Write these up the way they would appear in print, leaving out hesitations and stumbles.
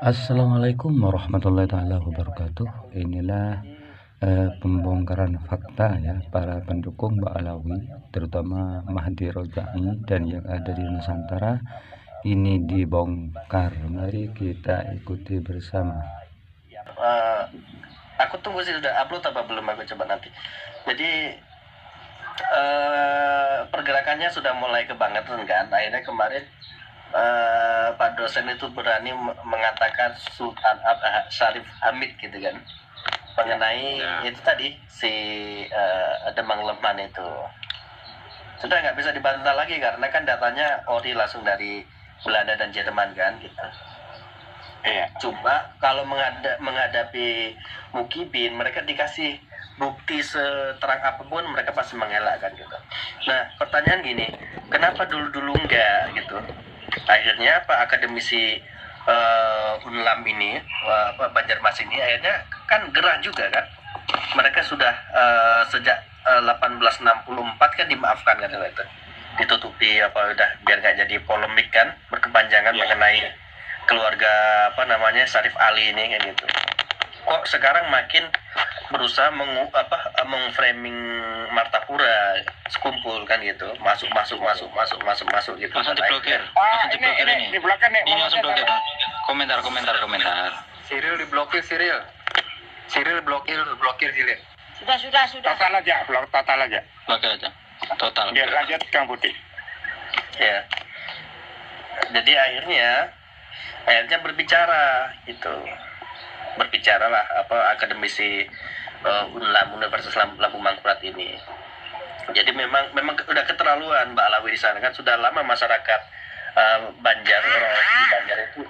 Assalamualaikum warahmatullahi taala wabarakatuh. Inilah pembongkaran fakta ya para pendukung Mbak Alawi, terutama Mahdi Roja'i dan yang ada di Nusantara. Ini dibongkar. Mari kita ikuti bersama. Aku tunggu sih udah upload apa belum, aku coba nanti. Jadi pergerakannya sudah mulai kebangetan kan. Akhirnya kemarin Pak dosen itu berani mengatakan Sultan Syarif Hamid gitu kan, mengenai itu tadi si Demang Leman itu sudah nggak bisa dibantah lagi karena kan datanya ori langsung dari Belanda dan Jerman kan gitu. Iya. Cuma kalau menghadapi Mukibin, mereka dikasih bukti seterang apapun mereka pasti mengelak kan gitu. Nah pertanyaan gini, kenapa dulu enggak gitu? Akhirnya Pak akademisi Unlam ini, Banjarmasin ini akhirnya kan gerah juga kan. Mereka sudah sejak 1864 kan dimaafkan kan itu, ditutupi apa udah biar nggak jadi polemik kan berkepanjangan mengenai keluarga Syarif Ali ini kayak gitu. Kok sekarang makin berusaha mengframing Martapura sekumpul kan gitu, masuk gitu. Langsung diblokir. Ini di belakang nih. Ini langsung blokir. Komentar. Cyril diblokir, Cyril blokir Cyril. Sudah. Total aja. Blokir aja. Total. Biar lanjut Kang Budi. Ya. Jadi akhirnya berbicaralah akademisi Unlam Universitas Lampung Mangkurat ini. Jadi memang udah keterlaluan Mbak Alawi di sana kan, sudah lama masyarakat Banjar itu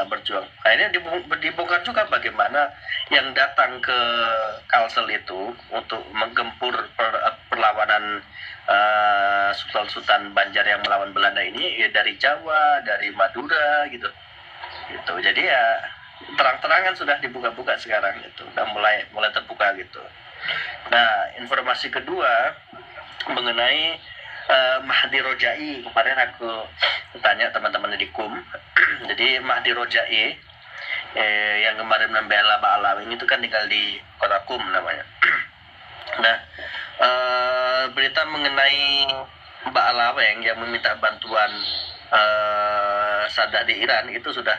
berjuang. Akhirnya dibongkar juga bagaimana yang datang ke Kalsel itu untuk menggempur perlawanan Sultan Banjar yang melawan Belanda ini ya dari Jawa, dari Madura gitu. Jadi ya terang-terangan sudah dibuka-buka sekarang itu, udah mulai terbuka gitu. Nah, informasi kedua mengenai Mahdi Roja'i, kemarin aku tanya teman-teman di KUM. Jadi Mahdi Roja'i yang kemarin membela Mbak Alawing itu kan tinggal di kota KUM namanya. Nah, berita mengenai Mbak Alaweng yang meminta bantuan Sadat di Iran itu sudah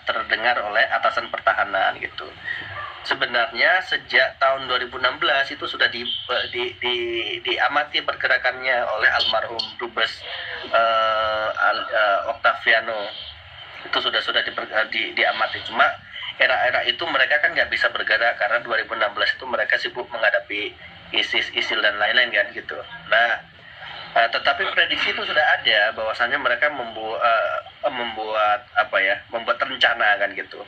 terdengar oleh atasan pertahanan gitu. Sebenarnya sejak tahun 2016 itu sudah diamati pergerakannya oleh almarhum Dubes Octaviano. Itu sudah diamati. Cuma era itu mereka kan nggak bisa bergerak karena 2016 itu mereka sibuk menghadapi ISIS, ISIL dan lain-lain kan gitu. Nah, tetapi prediksi itu sudah ada bahwasannya mereka membuat rencana kan gitu.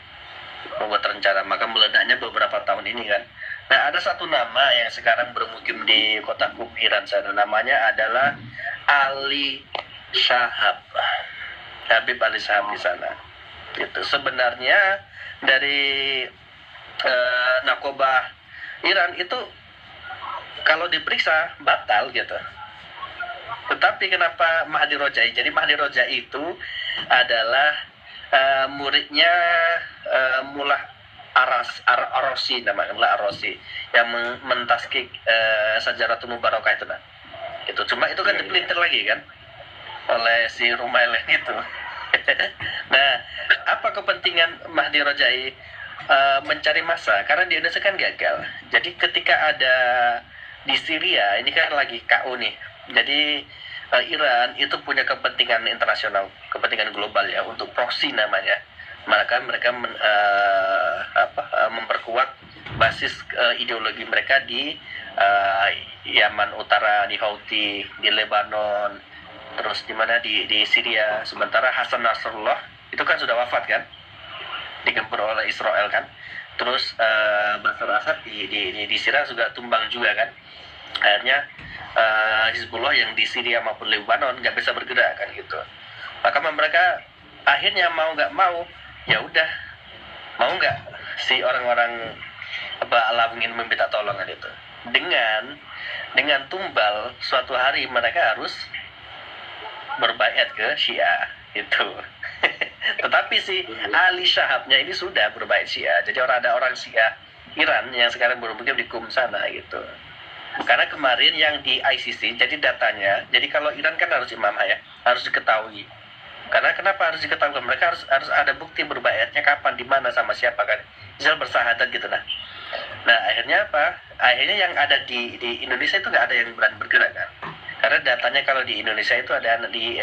Maka meledaknya beberapa tahun ini kan. Nah, ada satu nama yang sekarang bermukim di kota KUM Iran sana, namanya adalah Ali Shahab, Habib Ali Shahab di sana. Itu sebenarnya dari Nakobah Iran itu kalau diperiksa batal gitu. Tetapi kenapa Mahdi Roja'i? Jadi Mahdi Roja'i itu adalah muridnya Mullah Arosi, namanya Mullah Arosi, yang mentaskik Sajaratul Mubarakah itu, itu cuma itu kan dipelintir lagi kan oleh si Rumailen itu. Nah, apa kepentingan Mahdi Roja'i mencari massa? Karena di Indonesia kan gagal. Jadi ketika ada di Syria, ini kan lagi KO nih. Jadi Iran itu punya kepentingan internasional, kepentingan global ya, untuk proksi namanya. Maka mereka memperkuat basis ideologi mereka di Yaman Utara, di Houthi, di Lebanon, terus di mana di Syria. Sementara Hasan Nasrullah itu kan sudah wafat kan, digempur oleh Israel kan. Terus Bashar Assad di Syria juga tumbang juga kan. Akhirnya Hizbullah yang di Syria maupun Lebanon nggak bisa bergerak kan gitu. Maka mereka akhirnya mau nggak mau, ya udah, mau nggak si orang-orang Alawing ingin meminta tolongan itu dengan tumbal suatu hari mereka harus berbaiat ke Syiah itu. Tetapi Tapi si Ali Shahabnya ini sudah berbait Syiah. Jadi ada orang Syiah Iran yang sekarang bermukim di Qum sana gitu. Karena kemarin yang di ICC, jadi datanya, jadi kalau Iran kan harus imamah ya, harus diketahui. Karena kenapa harus diketahui? Mereka harus ada bukti berbaitnya kapan, di mana, sama siapa kan. Misal bersahadat gitu nah. Nah akhirnya apa? Akhirnya yang ada di Indonesia itu nggak ada yang berani bergerak kan. Karena datanya kalau di Indonesia itu ada di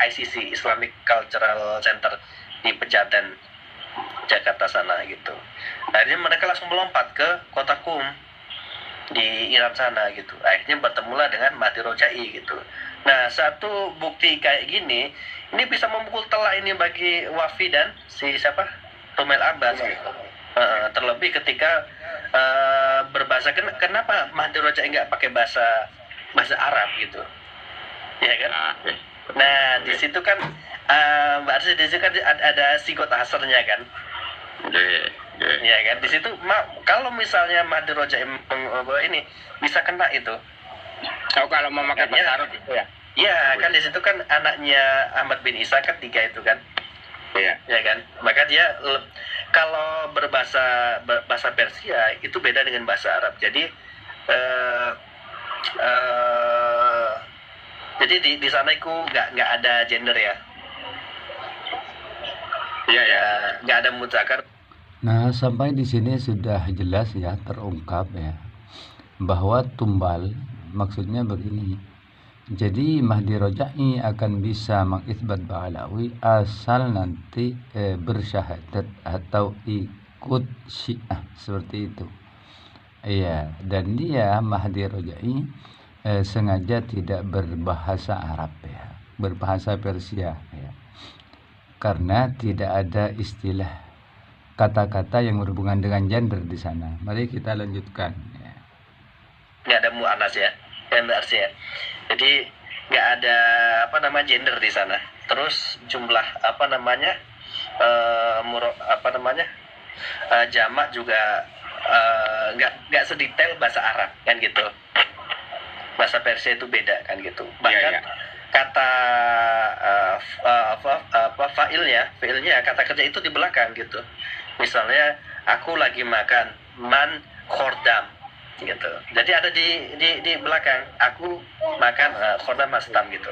ICC, Islamic Cultural Center di Pejaten, Jakarta sana gitu. Akhirnya mereka langsung melompat ke kota Qum di Iran sana gitu. Akhirnya bertemulah dengan Mahdi Rojai gitu. Nah satu bukti kayak gini, ini bisa memukul telak ini bagi Wafi dan si siapa? Rumail Abbas gitu. Terlebih ketika berbahasa, kenapa Mahdi Rojai nggak pakai bahasa Arab gitu, ya kan? Nah di situ kan Mbak Arsi, di situ kan ada sigot hasarnya kan, ya kan? Di situ kalau misalnya Mahdi Rojai ini bisa kena itu. Kalau mau pakai bahasa Arab itu ya? Iya kan, di situ kan anaknya Ahmad bin Isa kan 3 itu kan, ya kan? Maka dia kalau bahasa Persia itu beda dengan bahasa Arab. Jadi jadi di sana itu nggak ada gender ya. Iya ya, nggak ada mutakar. Nah, sampai di sini sudah jelas ya, terungkap ya, bahwa tumbal maksudnya begini. Jadi Mahdi Rojai akan bisa mengisbat Ba'alawi asal nanti bersyahadat atau ikut Syiah seperti itu. Iya, dan dia Mahdi Rojai sengaja tidak berbahasa Arab ya, berbahasa Persia ya. Karena tidak ada istilah kata-kata yang berhubungan dengan gender di sana. Mari kita lanjutkan ya. Nggak ada mu'anas ya, ya. Jadi nggak ada gender di sana. Terus jumlah jamak juga nggak sedetail bahasa Arab kan gitu. Bahasa Persia itu beda kan gitu. Bahkan kata failnya kata kerja itu di belakang gitu. Misalnya aku lagi makan, man khordam gitu. Jadi ada di belakang, aku makan khordam mastam gitu.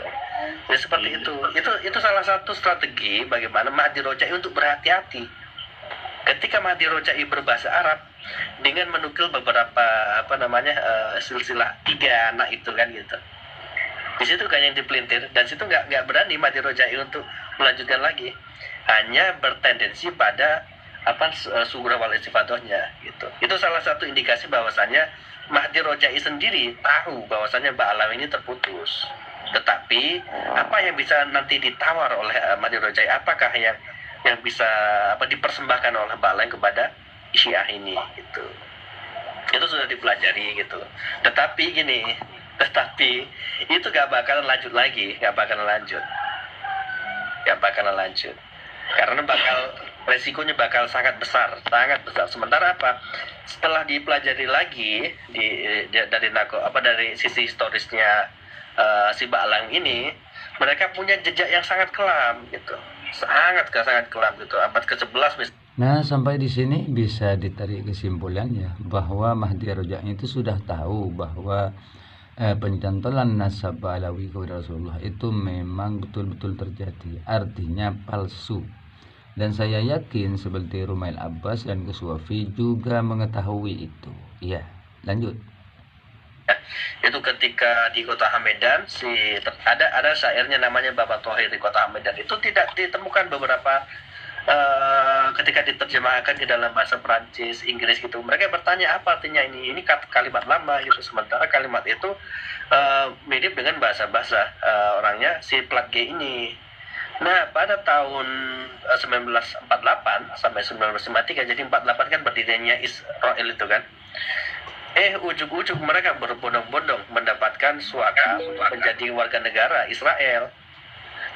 Jadi seperti itu. Itu salah satu strategi bagaimana Mahdi Rojai untuk berhati-hati. Ketika Mahdi Rojai berbahasa Arab dengan menukil beberapa silsilah 3 anak itu kan gitu. Di situ kan yang dipelintir, dan situ nggak berani Mahdi Rojai untuk melanjutkan lagi. Hanya bertendensi pada sugro wal istifadohnya gitu. Itu salah satu indikasi bahwasannya Mahdi Rojai sendiri tahu bahwasannya Ba'alawi ini terputus. Tetapi apa yang bisa nanti ditawar oleh Mahdi Rojai, apakah yang bisa dipersembahkan oleh Ba'alawi kepada Syiah ini gitu. Itu sudah dipelajari gitu. Tetapi itu gak bakalan lanjut lagi, gak bakalan lanjut. Karena resikonya bakal sangat besar. Sementara setelah dipelajari lagi dari sisi historisnya si Ba'alang ini, mereka punya jejak yang sangat kelam gitu. Sangat kelam gitu. Abad ke-11 misalnya. Nah, sampai di sini bisa ditarik kesimpulannya bahwa Mahdi Rojai itu sudah tahu bahwa pencantolan nasab Ba'alawi kepada Rasulullah itu memang betul-betul terjadi, artinya palsu. Dan saya yakin seperti Rumail Abbas dan Gus Wafi juga mengetahui itu. Iya, lanjut. Itu ketika di kota Hamedan ada syairnya namanya Bapak Thohir di kota Hamedan. Itu tidak ditemukan beberapa ketika diterjemahkan ke dalam bahasa Perancis, Inggris gitu. Mereka bertanya apa artinya ini kalimat lama gitu. Sementara kalimat itu mirip dengan bahasa orangnya si Plat G ini. Nah, pada tahun 1948 sampai 1953, jadi 48 kan berdirinya Israel itu kan. Ujung-ujung mereka berbondong-bondong mendapatkan suaka menjadi warga negara Israel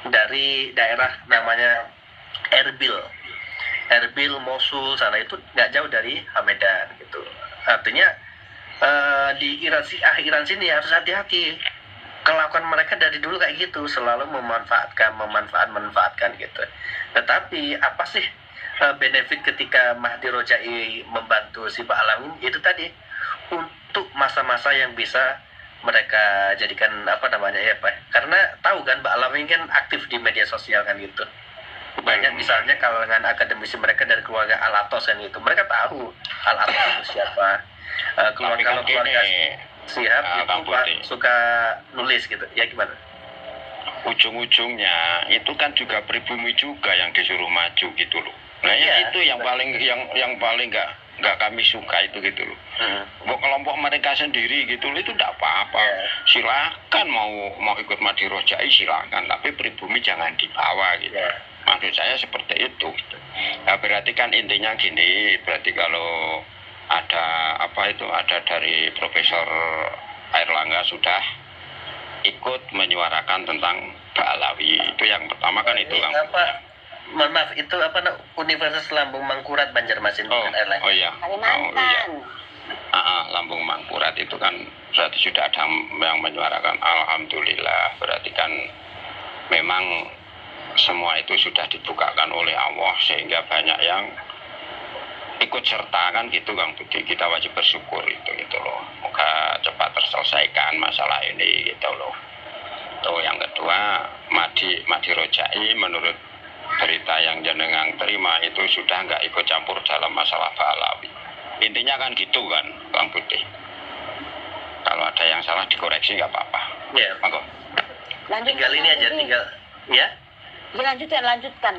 dari daerah namanya Erbil, Mosul sana, itu nggak jauh dari Hamedan gitu. Artinya di Iran sini harus hati-hati. kelakuan mereka dari dulu kayak gitu, selalu memanfaatkan gitu. Tetapi apa sih benefit ketika Mahdi Rojai membantu si Pak Alamin? Itu tadi, untuk masa-masa yang bisa mereka jadikan karena tahu kan Mbak Alamin kan aktif di media sosial kan gitu. Banyak misalnya kalangan akademisi mereka dari keluarga Al-Atos kan gitu, mereka tahu Al-Atos itu siapa. Kalau keluarga Siap itu Pak suka nulis gitu ya, gimana? Ujung-ujungnya itu kan juga pribumi juga yang disuruh maju gitu loh. Nah itu yang paling nggak kami suka itu gitu loh. Kelompok mereka sendiri gitu loh, itu tidak apa-apa. Silakan mau ikut Mahdi Rojai silakan, tapi pribumi jangan dibawa gitu. Maksud saya seperti itu. Nah, berarti kan intinya gini, berarti kalau ada dari Profesor Airlangga sudah ikut menyuarakan tentang Ba'alawi, itu yang pertama kan itu kan. Mohon maaf, itu Universitas Lambung Mangkurat Banjarmasin, bukan Airlangga. Oh iya. Kalimantan. Lambung Mangkurat itu kan berarti sudah ada yang menyuarakan. Alhamdulillah, berarti kan memang semua itu sudah dibukakan oleh Allah sehingga banyak yang ikut serta kan gitu Kang Budi. Kita wajib bersyukur itu gitu loh. Moga cepat terselesaikan masalah ini gitu loh. Tuh yang kedua, Mahdi Rojai menurut berita yang jenengan terima itu sudah nggak ikut campur dalam masalah Ba'alawi. Intinya kan gitu kan Kang Budi. Kalau ada yang salah dikoreksi nggak apa-apa. Ya. Monggo. Tinggal ini aja, tinggal ya. Lanjutkan.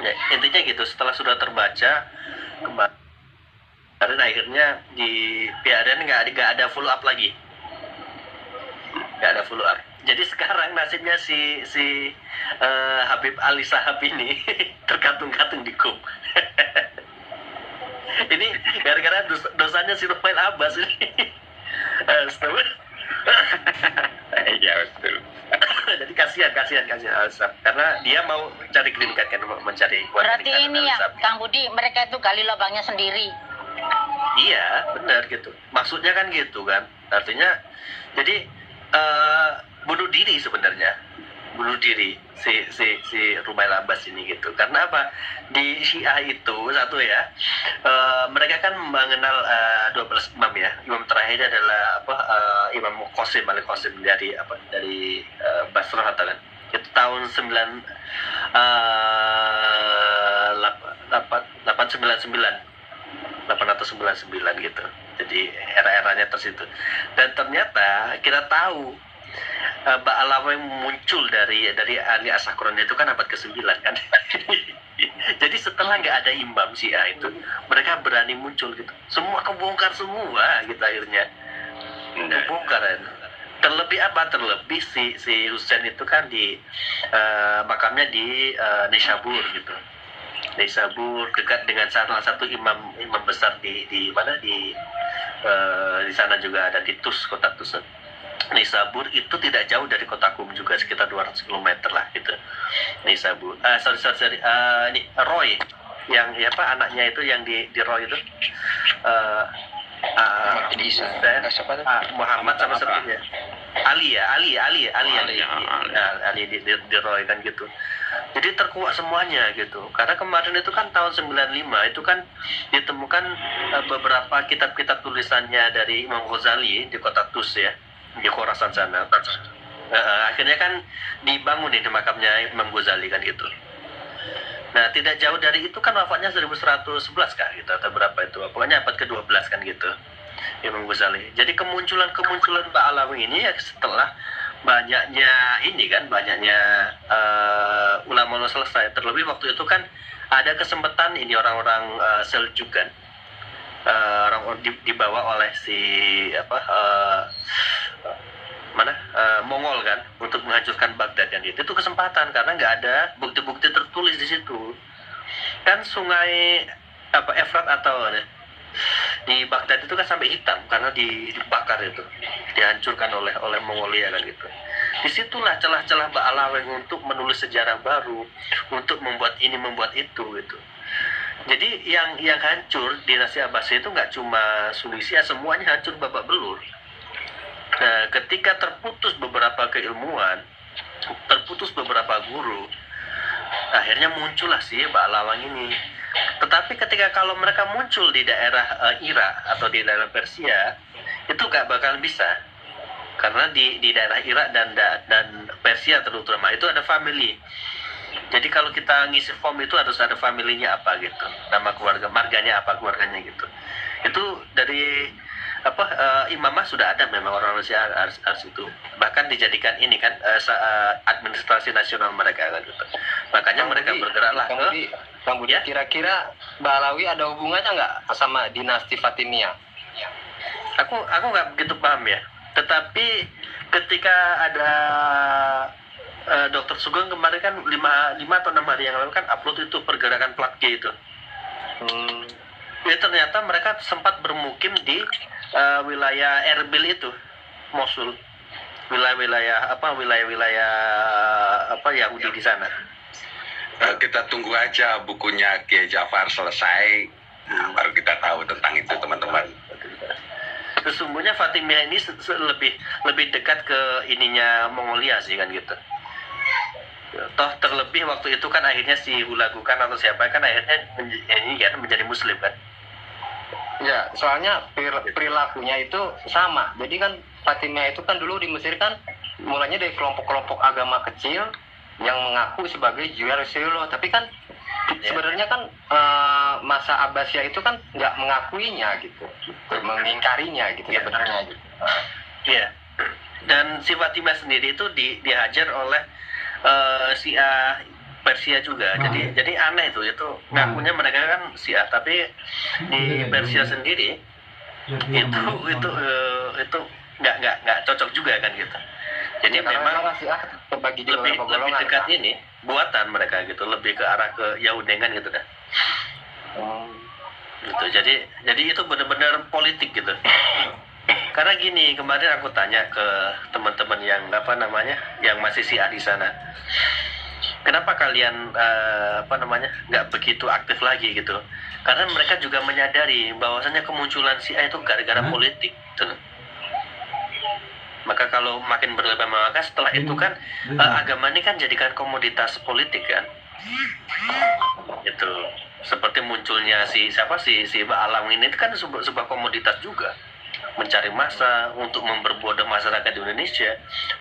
Ya, intinya gitu, setelah sudah terbaca kemarin akhirnya di PADN nggak ada follow up lagi, nggak ada follow up. Jadi sekarang nasibnya si Habib Ali Sahab ini tergantung-gantung di KUM. Ini gara-gara dosanya si Rufail Abbas ini. Iya betul. Jadi kasihan Al-Sab, karena dia mau cari green card kan, mencari berarti ini ya Kang Budi, mereka itu gali lubangnya sendiri. Iya benar gitu, maksudnya kan gitu kan, artinya jadi bunuh diri sebenarnya, bunuh diri si Rufail Abbas ini gitu. Karena apa? Di Syiah itu satu ya, mereka kan mengenal 12 imam ya. Imam terakhir adalah Imam Qasim Al-Qasim dari Basrah kan. Itu tahun 899 gitu. Jadi era-eranya tersitu. Dan ternyata kita tahu Ba'alawi muncul dari Ali As-Sakron itu kan abad ke-9 kan. Jadi setelah nggak ada imam Syiah itu, mereka berani muncul gitu. Semua kebongkar semua gitu akhirnya. Kebongkar kan. Terlebih si Husain itu kan di makamnya di Nisabur gitu. Nisabur dekat dengan salah satu imam besar di sana juga ada di Tus, kota Tus. Nisabur itu tidak jauh dari kota Qum juga, sekitar 200 km lah gitu. Nisabur. Ini Roy yang anaknya itu yang di Roy itu. Muhammad sama satunya. Ali di Roy kan gitu. Jadi terkuak semuanya gitu. Karena kemarin itu kan tahun 95 itu kan ditemukan beberapa kitab-kitab tulisannya dari Imam Ghazali di kota Tus ya, di Khorasan sana. Akhirnya kan dibangun di makamnya Imam Ghazali kan gitu. Nah, tidak jauh dari itu kan wafatnya 1111 kah gitu, atau berapa itu. Pokoknya abad ke-12 kan gitu. Imam Ghazali. Jadi kemunculan Ba'alawi ini ya setelah banyaknya ulama selesai. Terlebih waktu itu kan ada kesempatan ini orang-orang Seljuk kan. Orang dibawa oleh si Mongol kan untuk menghancurkan Baghdad kan gitu. Itu kesempatan karena nggak ada bukti-bukti tertulis di situ. Kan sungai Efrat atau di Baghdad itu kan sampai hitam karena dibakar itu, dihancurkan oleh Mongolia kan gitu. Disitulah celah-celah Ba'alawi untuk menulis sejarah baru, untuk membuat ini membuat itu gitu. Jadi yang hancur dinasti Abbasiyah itu nggak cuma Sunisia, semuanya hancur babak belur. Nah, ketika terputus beberapa keilmuan, terputus beberapa guru, akhirnya muncullah si Ba'alawang ini. Tetapi ketika kalau mereka muncul di daerah Irak atau di daerah Persia, itu gak bakal bisa. Karena di daerah Irak dan Persia terutama itu ada family. Jadi kalau kita ngisi form itu harus ada familinya apa gitu, nama keluarga, marganya apa keluarganya gitu. Itu dari imamah sudah ada memang orang Indonesia harus itu. Bahkan dijadikan ini kan administrasi nasional mereka kan gitu. Makanya mereka bergeraklah ke Kang Budi, ya? kira-kira Ba'alawi ada hubungannya nggak sama dinasti Fatimiyah? Aku nggak begitu paham ya. Tetapi ketika ada Dr. Sugeng kemarin kan 5 atau 6 hari yang lalu kan upload itu pergerakan plat G itu. Ya ternyata mereka sempat bermukim di wilayah Erbil itu, Mosul, wilayah Yahudi di sana. Kita tunggu aja bukunya Kiai Ja'far selesai, baru kita tahu tentang itu teman-teman. Sesungguhnya Fatimiyah ini lebih dekat ke ininya Mongolia sih kan gitu. Toh terlebih waktu itu kan akhirnya si Hulagukan atau siapa kan akhirnya menjadi Muslim kan. Ya, soalnya perilakunya itu sama. Jadi kan Fatimiyah itu kan dulu di Mesir kan mulanya dari kelompok-kelompok agama kecil yang mengaku sebagai jual Rasulullah. Tapi kan sebenarnya kan masa Abbasiyah itu kan nggak mengakuinya gitu, mengingkarinya gitu sebenarnya gitu. Iya. Dan si Fatimiyah sendiri itu dihajar oleh Syiah Persia juga. Jadi aneh itu ngakunya mereka kan Syiah, tapi di Persia sendiri itu nggak cocok juga kan gitu. Jadi memang lebih dekat ini buatan mereka gitu, lebih ke arah ke Yahudengan gitu kan. Gitu. Jadi itu benar-benar politik gitu. Karena gini, kemarin aku tanya ke teman-teman yang yang masih Syiah di sana. Kenapa kalian nggak begitu aktif lagi gitu? Karena mereka juga menyadari bahwasanya kemunculan Syiah itu gara-gara politik gitu. Maka kalau makin berlebar maka setelah itu kan agama ini kan jadikan komoditas politik kan. Itu seperti munculnya si Ba'alawang ini kan sebuah komoditas juga. Mencari massa untuk memperbodoh masyarakat di Indonesia.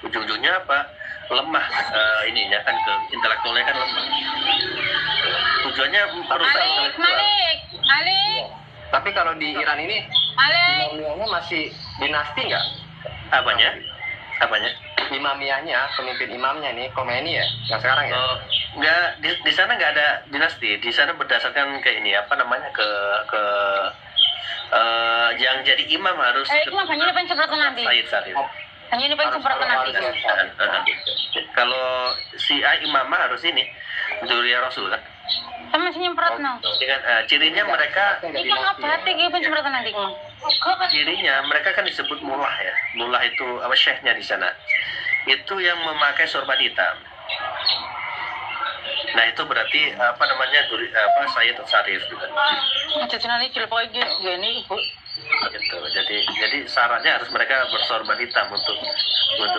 Ujung-ujungnya apa? Lemah ininya kan, ke intelektualnya kan lemah. Tujuannya merusak Alik. Tapi kalau di Iran ini imamiyahnya masih dinasti nggak? Apanya? Imamiyahnya, pemimpin imamnya nih Khomeini ya, yang sekarang ya? Nggak, di sana nggak ada dinasti. Di sana berdasarkan ke ini yang jadi imam harus Sayyid Sarif. Hanya ini paling seberapa nanti. Kalau si imamah harus ini Dzurriyyah Rasul kan. Sama masih nyemprot no. Dengan cirinya mereka Iki ngabate iki paling seberapa nanti kemang. cirinya mereka kan disebut mullah ya. Mullah itu syekhnya di sana. Itu yang memakai sorban hitam. Nah itu berarti Sayyid Sarif gitu. Jadi cilpo iki gini ibu. Gitu. Jadi syaratnya harus mereka bersorban hitam untuk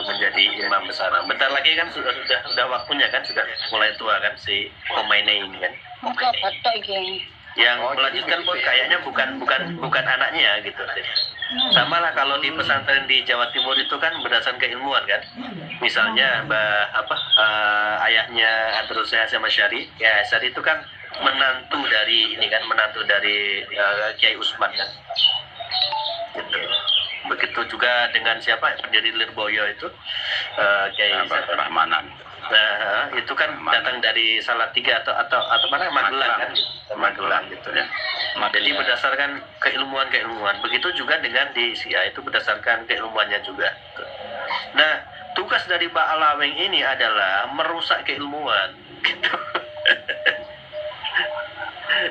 menjadi imam besar. Bentar lagi kan sudah waktunya kan, sudah mulai tua kan si Khomeini ini kan. Muka batok iki. Yang melanjutkan pun kayaknya bukan anaknya gitu. Sama lah kalau di pesantren di Jawa Timur itu kan berdasarkan keilmuan kan. Misalnya ayahnya Abdurrahman Hasyim Asy'ari, ya Asy'ari itu kan menantu dari Kiai Utsman kan. Gitu. Begitu juga dengan siapa pendiri Lirboyo itu Kiai Rahmanan. Nah, itu kan datang dari Salatiga atau mana Magelang kan, Magelang gitu ya. Jadi berdasarkan keilmuan. Begitu juga dengan di Syiah itu berdasarkan keilmuannya juga. Nah, tugas dari Ba'alawang ini adalah merusak keilmuan gitu.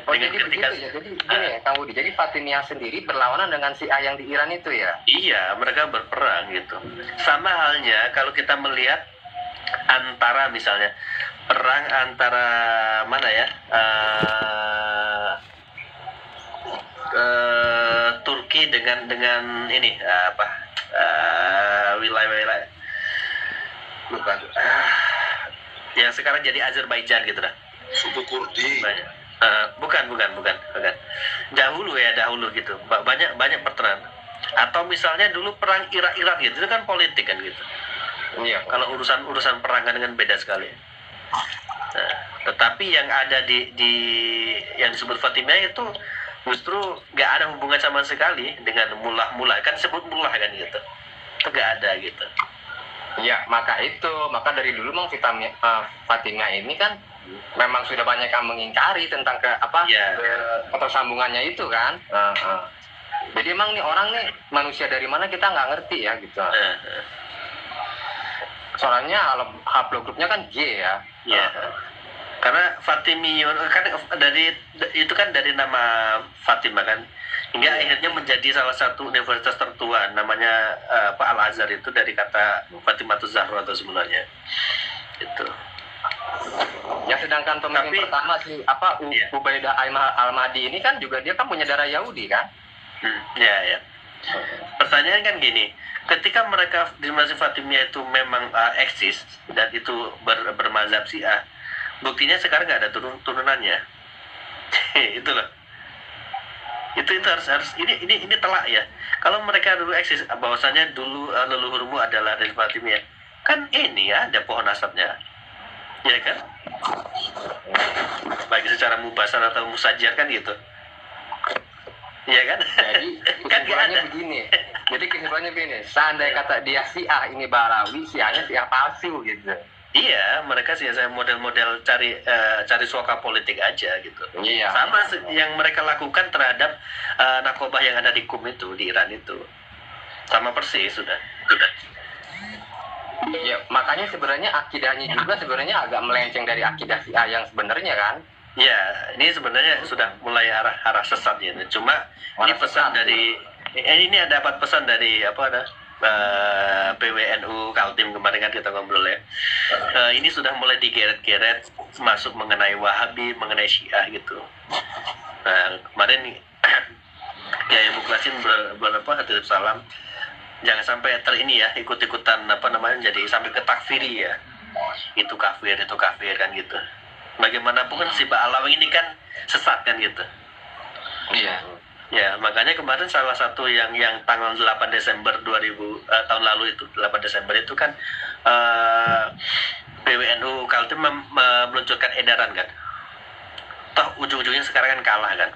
Jadi begitu ya. Jadi gini ya, Kang Budi. Jadi Fatimiyah sendiri berlawanan dengan Syiah yang di Iran itu ya? Iya, mereka berperang gitu. Sama halnya kalau kita melihat antara misalnya perang antara Turki dengan ini wilayah bukan yang sekarang jadi Azerbaijan gitu dah. Suku Kurdi. Bukan. Dahulu gitu. Banyak pertemuan. Atau misalnya dulu perang Irak gitu, itu kan politik kan gitu. Iya. Kalau urusan perang kan dengan beda sekali. Nah, tetapi yang ada di yang disebut Fatimiyah itu justru nggak ada hubungan sama sekali dengan mullah kan sebut mullah kan gitu. Itu nggak ada gitu. Ya, maka dari dulu memang Fatimiyah ini kan memang sudah banyak yang mengingkari tentang ketersambungannya itu kan. Jadi emang nih orang nih manusia dari mana kita nggak ngerti ya gitu. Soalnya haplogrupnya kan G ya. Iya. Karena Fatimiyun kan dari nama Fatimah kan, hingga akhirnya menjadi salah satu universitas tertua, namanya Al-Azhar, itu dari kata Fatimah Zahra atau sebenarnya itu. Ya, sedangkan pemimpin pertama Ubaidah Al-Mahdi ini kan juga dia kan punya darah Yahudi kan. Ya. Pertanyaan kan gini, ketika mereka di Masjid Fatimiyah itu memang eksis dan itu bermazhab Syiah, buktinya sekarang nggak ada turunannya. Itu loh. Itu harus ini telak ya. Kalau mereka dulu eksis, bahwasanya dulu leluhurmu adalah dari Fatimiyah, kan ini ya ada pohon asapnya, ya kan? Bagi secara mubasar atau musajar kan gitu. Iya kan? Jadi kesimpulannya begini. Seandainya kata dia Syiah ini Balawi, Syiahnya Syiah palsu gitu. Iya, mereka sih saya model-model cari suaka politik aja gitu. Iya. Sama yang mereka lakukan terhadap nakobah yang ada di Qum itu, di Iran itu. Sama persis sudah. Ya, makanya sebenarnya akidahnya juga sebenarnya agak melenceng dari akidah Syiah yang sebenarnya kan. Ya, ini sebenarnya sudah mulai arah sesat ya. Cuma ini pesan dari ini dapat pesan dari PWNU Kaltim kemarin kan kita ngobrol ya. Ini sudah mulai digeret-geret masuk mengenai Wahabi, mengenai Syiah gitu. Nah, kemarin Kiai Muklasin hadits salam, jangan sampai ikut-ikutan jadi sampai ke takfiri ya. Itu kafir kan gitu. Bagaimanapun kan si Ba'alawi ini kan sesat kan gitu. Iya. Ya, makanya kemarin salah satu yang tanggal 8 Desember 2000 tahun lalu itu 8 Desember itu kan PWNU Kaltim meluncurkan edaran kan. Toh ujung-ujungnya sekarang kan kalah kan.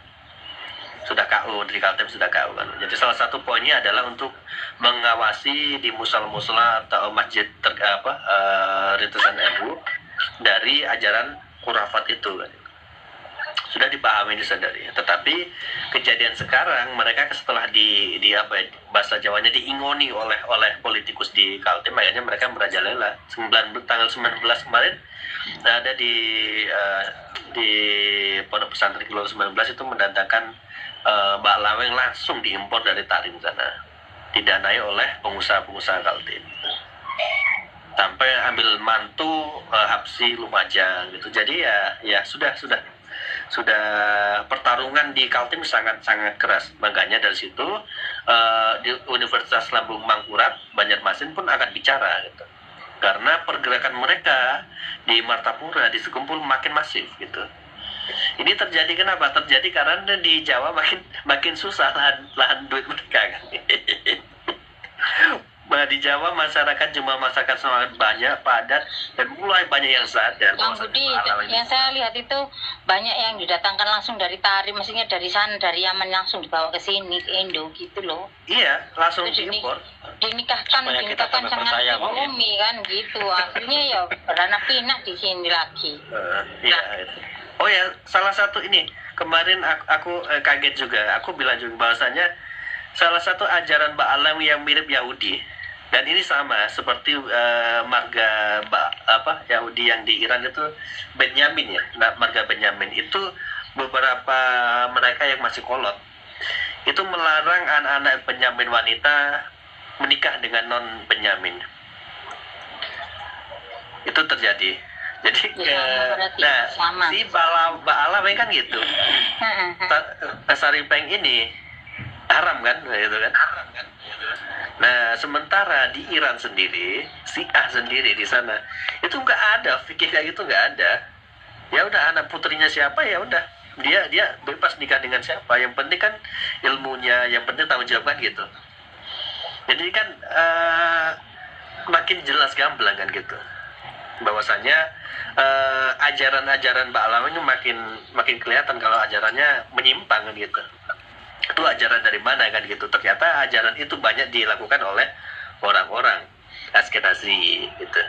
Sudah KO dari Kaltim sudah KO kan. Jadi salah satu poinnya adalah untuk mengawasi di musala-musala atau masjid rintisan NU dari ajaran khurafat itu kan. Sudah dipahami, disadari. Tetapi kejadian sekarang mereka setelah bahasa Jawanya diingoni oleh politikus di Kaltim, akhirnya mereka merajalela. Tanggal 19 kemarin ada di Pondok Pesantren Kilo 19 itu mendatangkan baklaweng langsung diimpor dari Tarim sana, didanai oleh pengusaha-pengusaha Kaltim. Sampai ambil mantu Habsi Lumajang gitu. Jadi ya sudah pertarungan di Kaltim sangat keras. Makanya dari situ di Universitas Lambung Mangkurat Banjarmasin pun akan bicara gitu. Karena pergerakan mereka di Martapura, di Sekumpul makin masif gitu. Ini terjadi kenapa? Terjadi karena di Jawa makin susah lahan duit mereka kan. Di Jawa masyarakat cuma masyarakat sangat banyak, padat, dan mulai banyak yang sadar. Bang Budi, yang saya lihat itu banyak yang didatangkan langsung dari Tarim, maksudnya dari sana, dari Yaman langsung dibawa ke sini, ke Indo gitu loh. Iya, langsung diimpor. Dinikahkan sangat ekonomi kan gitu. Akhirnya ya beranak pinak di sini lagi. Iya. Oh ya, salah satu ini kemarin aku kaget juga. Aku bilang juga bahwasanya salah satu ajaran Ba'alawi yang mirip Yahudi. Dan ini sama seperti marga Yahudi yang di Iran itu Benyamin ya. Nah, marga Benyamin itu beberapa mereka yang masih kolot itu melarang anak-anak Benyamin wanita menikah dengan non Benyamin. Itu terjadi. Jadi si Ba'alawi kan gitu. Tasaripeng ini haram kan gitu kan. Nah, sementara di Iran sendiri, Syiah sendiri di sana itu nggak ada fikih kayak gitu, nggak ada. Ya udah, anak putrinya siapa ya udah, dia bebas nikah dengan siapa. Yang penting kan ilmunya, yang penting tanggung jawab kan gitu. Jadi kan makin jelas gamblang kan gitu, bahwasanya ajaran-ajaran Ba'alawi ini makin kelihatan kalau ajarannya menyimpang kan gitu. Itu ajaran dari mana kan gitu. Ternyata ajaran itu banyak dilakukan oleh orang-orang Askenazi gitu.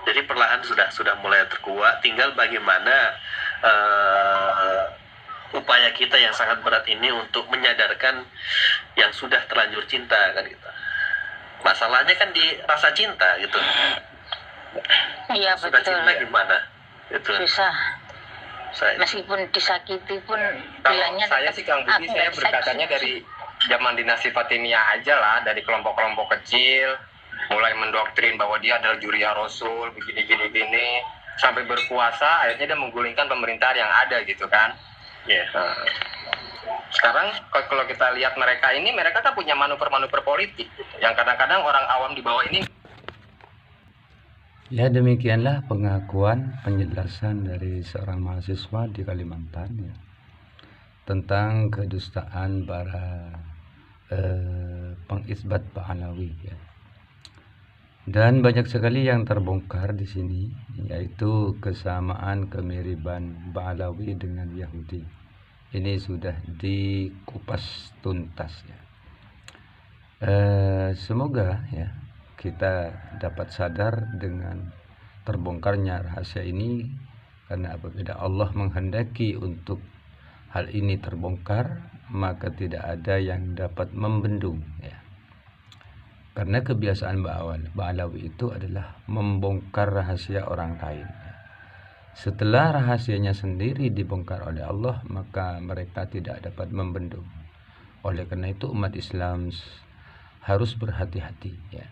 Jadi perlahan sudah mulai terkuat, tinggal bagaimana upaya kita yang sangat berat ini untuk menyadarkan yang sudah terlanjur cinta kan gitu. Masalahnya kan di rasa cinta gitu. Iya Sudah betul. cinta gimana? Itu. Susah. Saya Meskipun disakiti pun Kalau bilangnya saya tetap, sih Kang Budi, aku saya nggak berkatanya disakiti. dari zaman dinasti Fatimiyah aja lah, dari kelompok-kelompok kecil, mulai mendoktrin bahwa dia adalah juriah Rasul, begini, sampai berkuasa, akhirnya dia menggulingkan pemerintahan yang ada gitu kan. ya. Nah, sekarang kalau kita lihat mereka kan punya manuver-manuver politik gitu, yang kadang-kadang orang awam di bawah ini. Ya, demikianlah pengakuan penjelasan dari seorang mahasiswa di Kalimantan ya, tentang kedustaan para pengisbat Ba'alawi ya. Dan banyak sekali yang terbongkar di sini, yaitu kesamaan kemiriban Ba'alawi dengan Yahudi. Ini sudah dikupas tuntas ya. Semoga ya kita dapat sadar dengan terbongkarnya rahasia ini, karena apabila Allah menghendaki untuk hal ini terbongkar, maka tidak ada yang dapat membendung ya. Karena kebiasaan Ba'alawi itu adalah membongkar rahasia orang lain. Setelah rahasianya sendiri dibongkar oleh Allah, maka mereka tidak dapat membendung. Oleh karena itu umat Islam harus berhati-hati ya.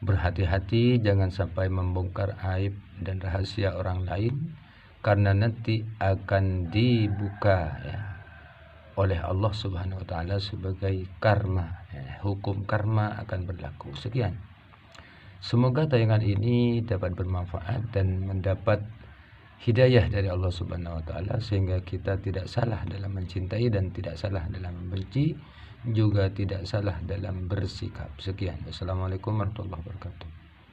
Berhati-hati jangan sampai membongkar aib dan rahasia orang lain, karena nanti akan dibuka ya oleh Allah Subhanahu wa taala sebagai karma ya. Hukum karma akan berlaku. Sekian. Semoga tayangan ini dapat bermanfaat dan mendapat hidayah dari Allah Subhanahu wa taala, sehingga kita tidak salah dalam mencintai dan tidak salah dalam membenci, juga tidak salah dalam bersikap. Sekian. Wassalamualaikum warahmatullahi wabarakatuh.